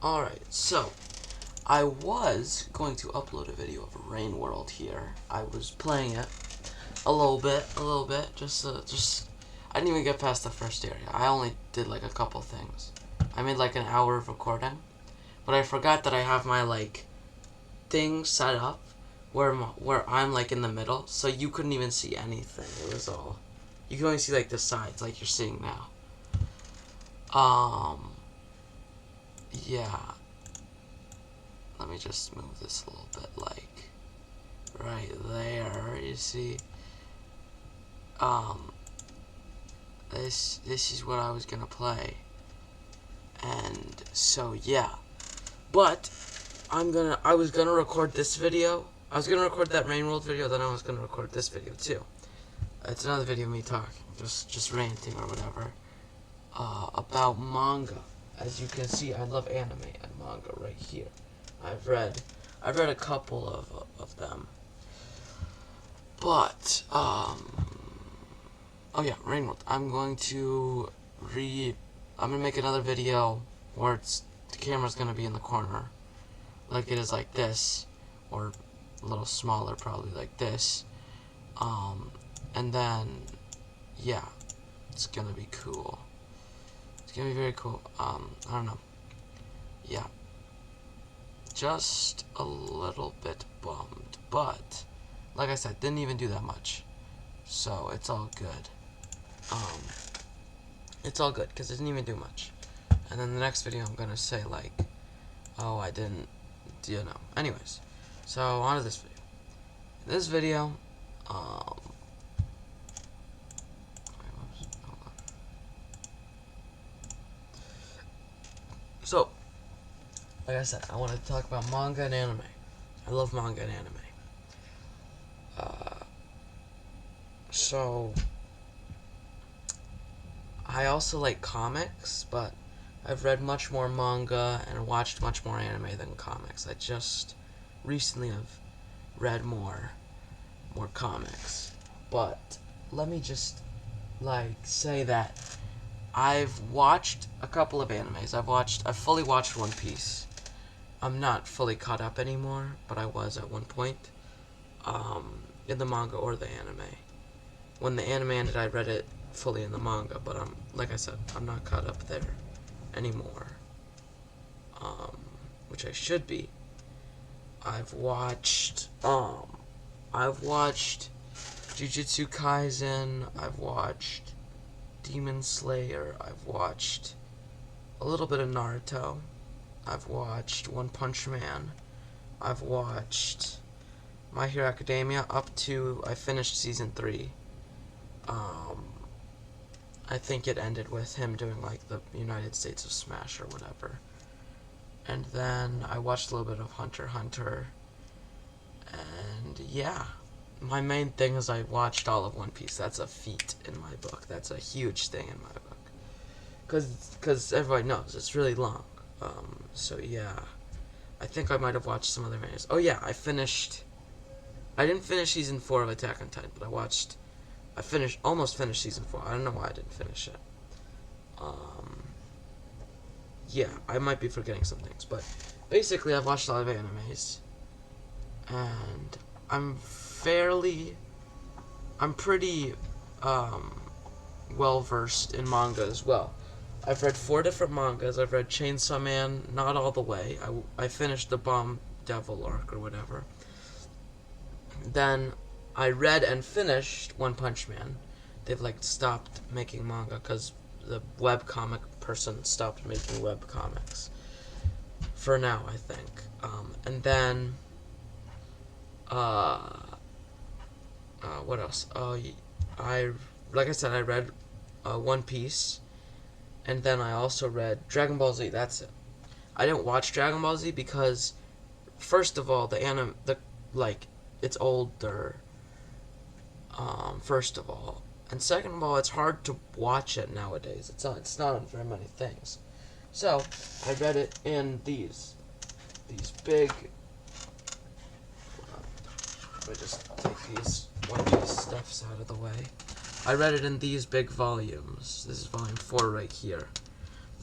Alright, so I was going to upload a video of Rain World here. I was playing it a little bit, just I didn't even get past the first area. I only did like a couple things. I made like an hour of recording, but I forgot that I have my like thing set up where I'm like in the middle, so you couldn't even see anything. It was all, you can only see like the sides, like you're seeing now. Yeah. Let me just move this a little bit, like right there. You see, this is what I was gonna play, and so yeah. But I was gonna record this video. I was gonna record that Rain World video, then I was gonna record this video too. It's another video of me talking, just ranting or whatever, about manga. As you can see, I love anime and manga right here. I've read a couple of them. But, oh yeah, Rain World. I'm gonna make another video where the camera's gonna be in the corner, like it is like this, or a little smaller, probably like this. And then, yeah, it's gonna be cool. It's gonna be very cool. I don't know. Yeah. Just a little bit bummed, but like I said, didn't even do that much, so it's all good. It's all good because it didn't even do much. And then the next video, I'm gonna say like, oh, I didn't, you know. Anyways, so on to this video. This video, so, like I said, I wanted to talk about manga and anime. I love manga and anime. So, I also like comics, but I've read much more manga and watched much more anime than comics. I just recently have read more comics. But let me just like say that I've watched a couple of animes. I've fully watched One Piece. I'm not fully caught up anymore, but I was at one point, in the manga or the anime. When the anime ended, I read it fully in the manga, but like I said, I'm not caught up there anymore, which I should be. I've watched Jujutsu Kaisen, I've watched Demon Slayer, I've watched a little bit of Naruto, I've watched One Punch Man, I've watched My Hero Academia up to, I finished season 3. I think it ended with him doing like the United States of Smash or whatever. And then I watched a little bit of Hunter x Hunter. And yeah, my main thing is I watched all of One Piece. That's a feat in my book. That's a huge thing in my book. Cause everybody knows it's really long. So yeah, I think I might have watched some other animes. Oh yeah, I didn't finish season 4 of Attack on Titan, but almost finished season 4. I don't know why I didn't finish it. Yeah, I might be forgetting some things, but basically I've watched a lot of animes, and I'm pretty, well versed in manga as well. I've read 4 different mangas. I've read Chainsaw Man, not all the way. I finished the Bomb Devil arc or whatever. Then I read and finished One Punch Man. They've like stopped making manga because the webcomic person stopped making webcomics. For now, I think. And then, what else? Like I said, I read One Piece, and then I also read Dragon Ball Z. That's it. I didn't watch Dragon Ball Z because, first of all, it's older. First of all, and second of all, it's hard to watch it nowadays. It's not on very many things. So I read it in these big. Let me just take these One Piece stuffs out of the way. I read it in these big volumes. This is volume 4 right here.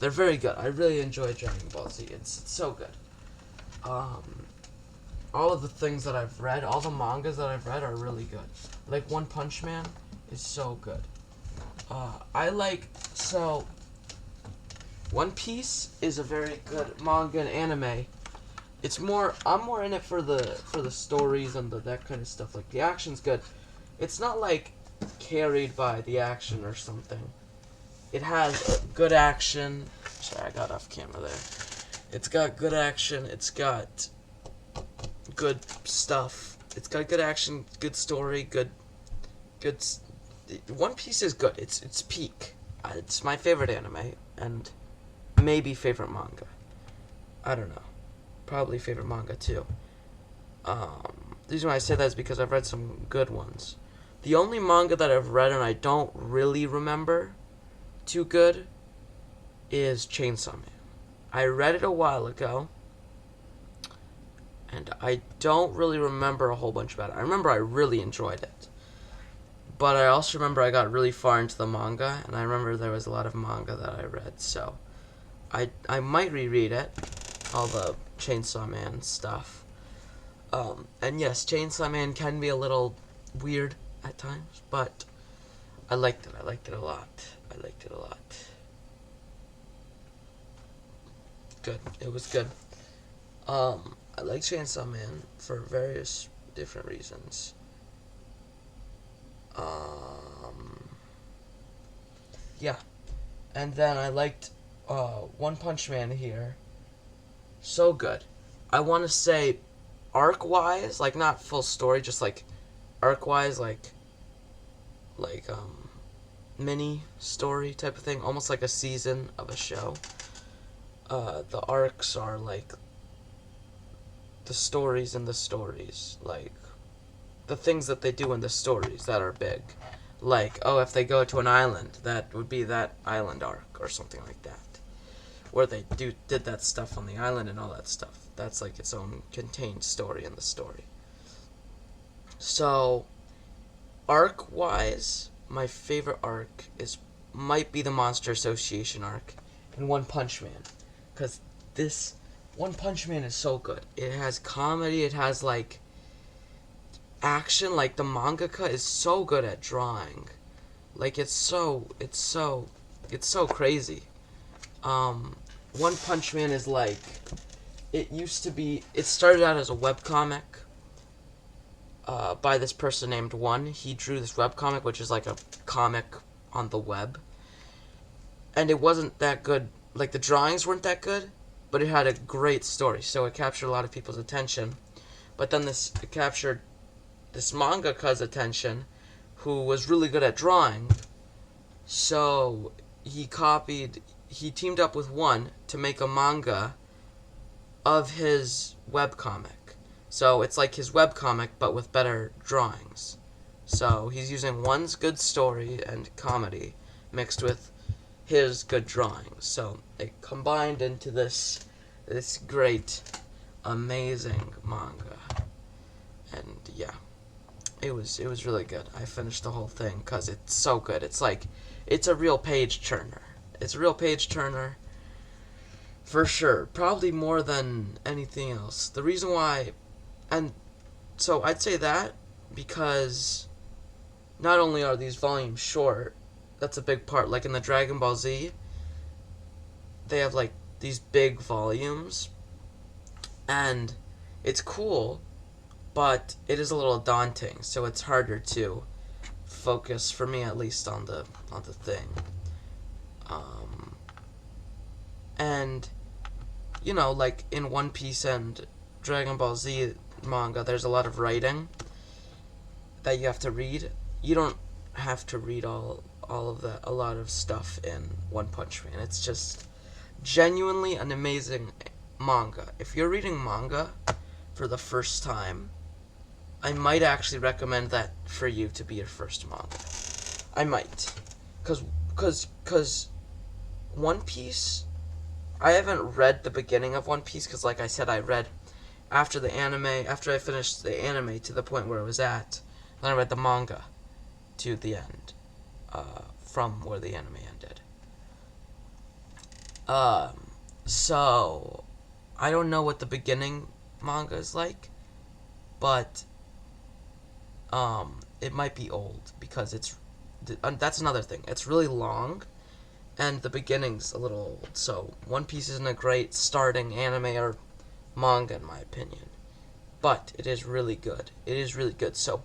they're very good. I really enjoy Dragon Ball Z. It's so good. All of the things that I've read, all the mangas that I've read are really good. Like One Punch Man is so good. One Piece is a very good manga and anime. I'm more in it for the stories and that kind of stuff. Like the action's good. It's not like carried by the action or something. It has good action. Sorry, I got off camera there. It's got good action. It's got good stuff. It's got good action, good story, good. One Piece is good. It's peak. It's my favorite anime and maybe favorite manga. I don't know. Probably favorite manga too. The reason why I say that is because I've read some good ones. The only manga that I've read and I don't really remember too good is Chainsaw Man. I read it a while ago, and I don't really remember a whole bunch about it. I remember I really enjoyed it. But I also remember I got really far into the manga, and I remember there was a lot of manga that I read, so I might reread it, all the Chainsaw Man stuff. And yes, Chainsaw Man can be a little weird at times, but I liked it. I liked it a lot. Good. It was good. I like Chainsaw Man for various different reasons. Yeah. And then I liked One Punch Man here. So good. I want to say arc-wise, like not full story, just like arc-wise, like mini story type of thing, almost like a season of a show. The arcs are like the stories in the stories, like the things that they do in the stories that are big. Like, if they go to an island, that would be that island arc or something like that. Where they did that stuff on the island and all that stuff. That's like its own contained story in the story. So, arc-wise, my favorite arc might be the Monster Association arc in One Punch Man. Because this One Punch Man is so good. It has comedy, it has like action, like the mangaka is so good at drawing. Like it's so crazy. One Punch Man is like, it started out as a webcomic by this person named One. He drew this webcomic, which is like a comic on the web. And it wasn't that good, like the drawings weren't that good, but it had a great story, so it captured a lot of people's attention. But then it captured this mangaka's attention, who was really good at drawing, so he teamed up with One to make a manga of his webcomic. So it's like his webcomic, but with better drawings. So he's using One's good story and comedy mixed with his good drawings. So they combined into this great, amazing manga. And yeah, it was really good. I finished the whole thing because it's so good. It's a real page turner. It's a real page turner. For sure. Probably more than anything else. The reason why, and so I'd say that because not only are these volumes short, that's a big part. Like in the Dragon Ball Z, they have like these big volumes, and it's cool, but it is a little daunting, so it's harder to focus, for me at least, on the thing. And like in One Piece and Dragon Ball Z manga, there's a lot of writing that you have to read. You don't have to read all of that, a lot of stuff in One Punch Man. It's just genuinely an amazing manga. If you're reading manga for the first time, I might actually recommend that for you to be your first manga. I might. Cause One Piece, I haven't read the beginning of One Piece, because like I said, I read after I finished the anime to the point where it was at, then I read the manga to the end, from where the anime ended. Um, so I don't know what the beginning manga is like, but it might be old because that's another thing. It's really long, and the beginning's a little old. So One Piece isn't a great starting anime or manga in my opinion, but it is really good. It is really good. So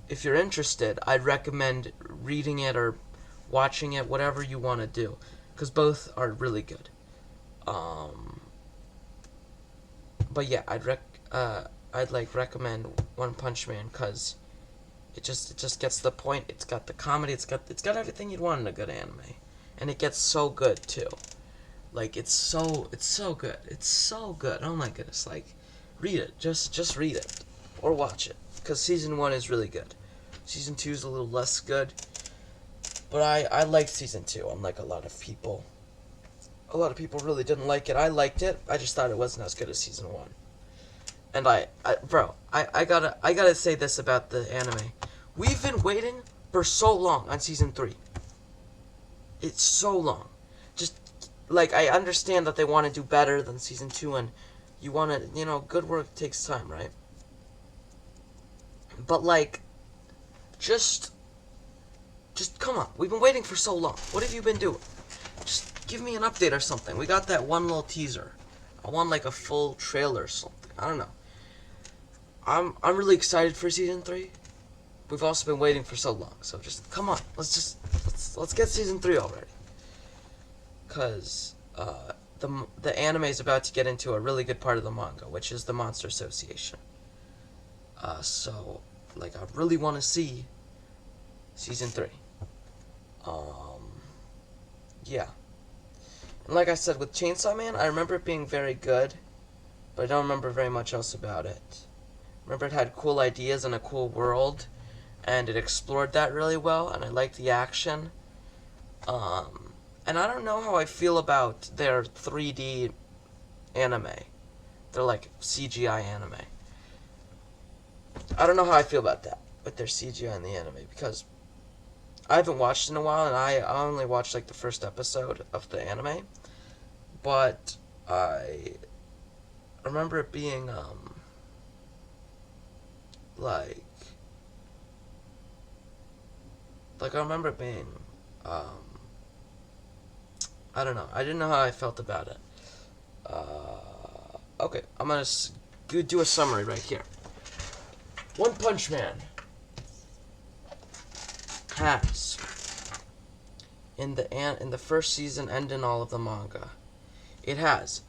if you're interested, I'd recommend reading it or watching it, whatever you want to do, because both are really good. Um, but yeah, I'd like recommend One Punch Man because it just gets to the point. It's got the comedy. It's got everything you'd want in a good anime, and it gets so good too. Like it's so good. It's so good. Oh my goodness! Like, read it. Just read it or watch it because season 1 is really good. Season 2 is a little less good, but I liked season 2. Unlike a lot of people. A lot of people really didn't like it. I liked it. I just thought it wasn't as good as season 1. And I gotta say this about the anime. We've been waiting for so long on season 3. It's so long. Just like I understand that they want to do better than season 2, and you want to, good work takes time, right? But like, just come on. We've been waiting for so long. What have you been doing? Just give me an update or something. We got that one little teaser. I want like a full trailer or something. I don't know. I'm really excited for season 3. We've also been waiting for so long. So just come on. Let's get season 3 already. Cuz the anime is about to get into a really good part of the manga, which is the Monster Association. So like I really want to see season 3. Yeah. And like I said, with Chainsaw Man, I remember it being very good, but I don't remember very much else about it. Remember it had cool ideas and a cool world, and it explored that really well, and I liked the action. And I don't know how I feel about their 3D anime. They're like CGI anime. I don't know how I feel about that, with their CGI in the anime, because I haven't watched in a while, and I only watched like the first episode of the anime. But I remember it being like I remember it being I don't know. I didn't know how I felt about it. Okay, I'm gonna do a summary right here. One Punch Man has in the first season and in all of the manga, it has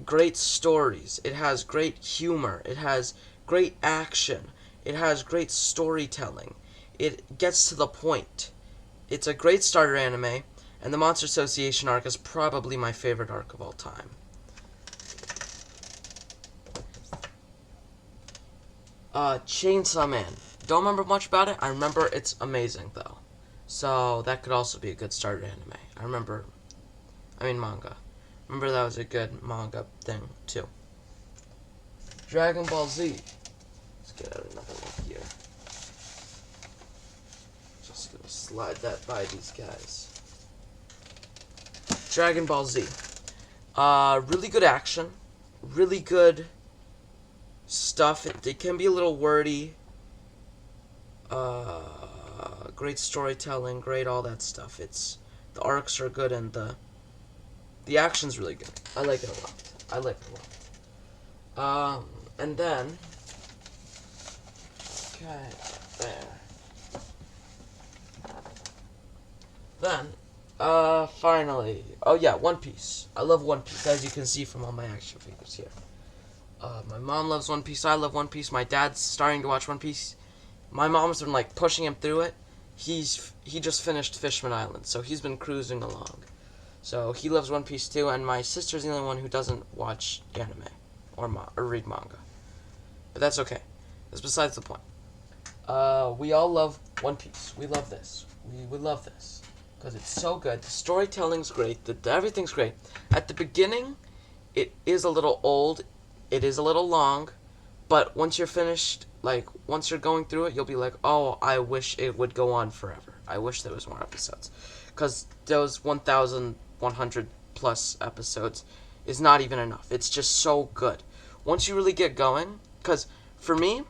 great stories. It has great humor. It has great action. It has great storytelling. It gets to the point. It's a great starter anime, and the Monster Association arc is probably my favorite arc of all time. Chainsaw Man. Don't remember much about it. I remember it's amazing, though. So, that could also be a good starter anime. Manga. Remember that was a good manga thing, too. Dragon Ball Z. Let's get out another one here. Just gonna slide that by these guys. Dragon Ball Z. Really good action. Really good stuff. It can be a little wordy. Great storytelling, great all that stuff. The arcs are good, and the action's really good. I like it a lot. And then okay, there. Then, finally, oh yeah, One Piece. I love One Piece, as you can see from all my action figures here. My mom loves One Piece. I love One Piece. My dad's starting to watch One Piece. My mom's been like pushing him through it. He just finished Fishman Island, so he's been cruising along. So he loves One Piece too, and my sister's the only one who doesn't watch anime or read manga. But that's okay. That's besides the point. We all love One Piece. We love this. We love this because it's so good. The storytelling's great. Everything's great. At the beginning, it is a little old. It is a little long, but once you're finished, like once you're going through it, you'll be like, oh, I wish it would go on forever. I wish there was more episodes, because those 1,100 plus episodes is not even enough. It's just so good. Once you really get going, because for me,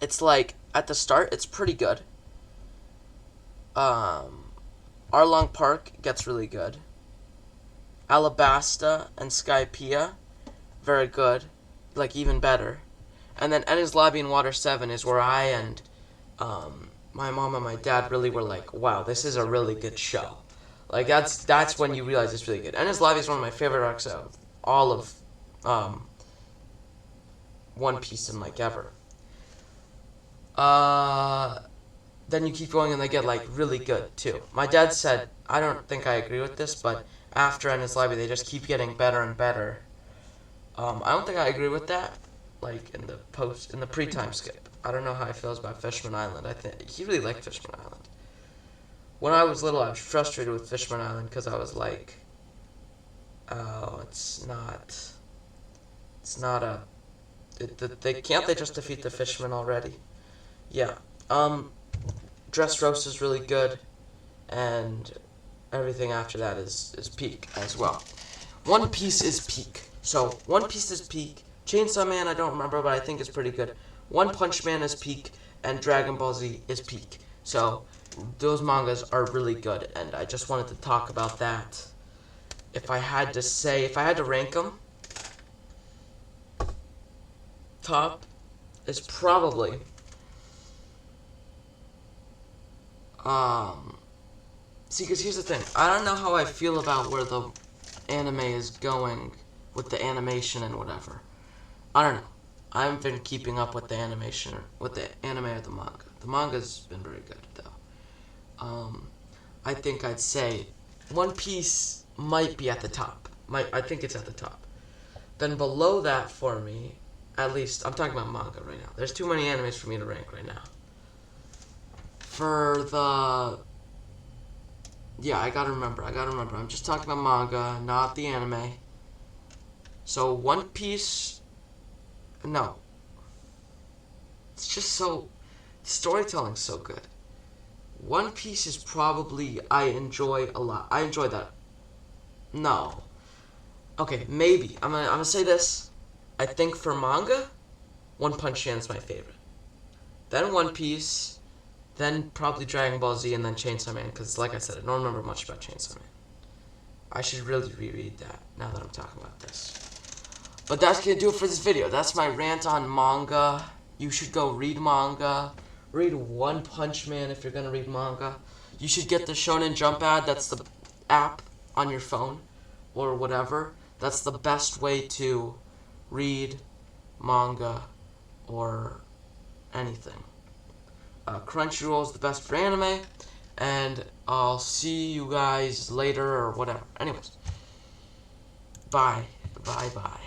it's like at the start, it's pretty good. Arlong Park gets really good. Alabasta and Skypiea, very good, like even better. And then Ennis Lobby and Water 7 is where I and my mom and my dad really were like, wow, this is a really good show. Like that's when you realize it's really good. Ennis Lobby is one of my favorite arcs of all of One Piece and like ever. Then you keep going and they get like really good too. My dad said, I don't think I agree with this, but after Ennis Lobby they just keep getting better and better. I don't think I agree with that. Like in the pre-time skip. I don't know how he feels about Fishman Island. I think he really liked Fishman Island. When I was little, I was frustrated with Fishman Island because I was like, oh, it's not a. They just defeat the Fishmen already? Yeah. Dressrosa is really good, and everything after that is peak as well. One Piece is peak. So One Piece is peak. Chainsaw Man I don't remember, but I think it's pretty good. One Punch Man is peak, and Dragon Ball Z is peak. So those mangas are really good, and I just wanted to talk about that. If I had to rank them, top is probably see, because here's the thing. I don't know how I feel about where the anime is going with the animation and whatever. I don't know. I haven't been keeping up with the animation, with the anime or the manga. The manga's been very good, though. I think I'd say One Piece might be at the top. I think it's at the top. Then below that for me, at least, I'm talking about manga right now. There's too many animes for me to rank right now. Yeah, I gotta remember. I'm just talking about manga, not the anime. So One Piece, no. It's just so, storytelling's so good. One Piece is probably, I enjoy a lot. I enjoy that. No. Okay, maybe. I'm gonna say this. I think for manga, One Punch Man's my favorite. Then One Piece, then probably Dragon Ball Z, and then Chainsaw Man, because like I said, I don't remember much about Chainsaw Man. I should really reread that, now that I'm talking about this. But that's gonna do it for this video. That's my rant on manga. You should go read manga. Read One Punch Man if you're gonna read manga. You should get the Shonen Jump ad, that's the app on your phone, or whatever. That's the best way to read manga or anything. Crunchyroll is the best for anime, and I'll see you guys later or whatever. Anyways, bye. Bye.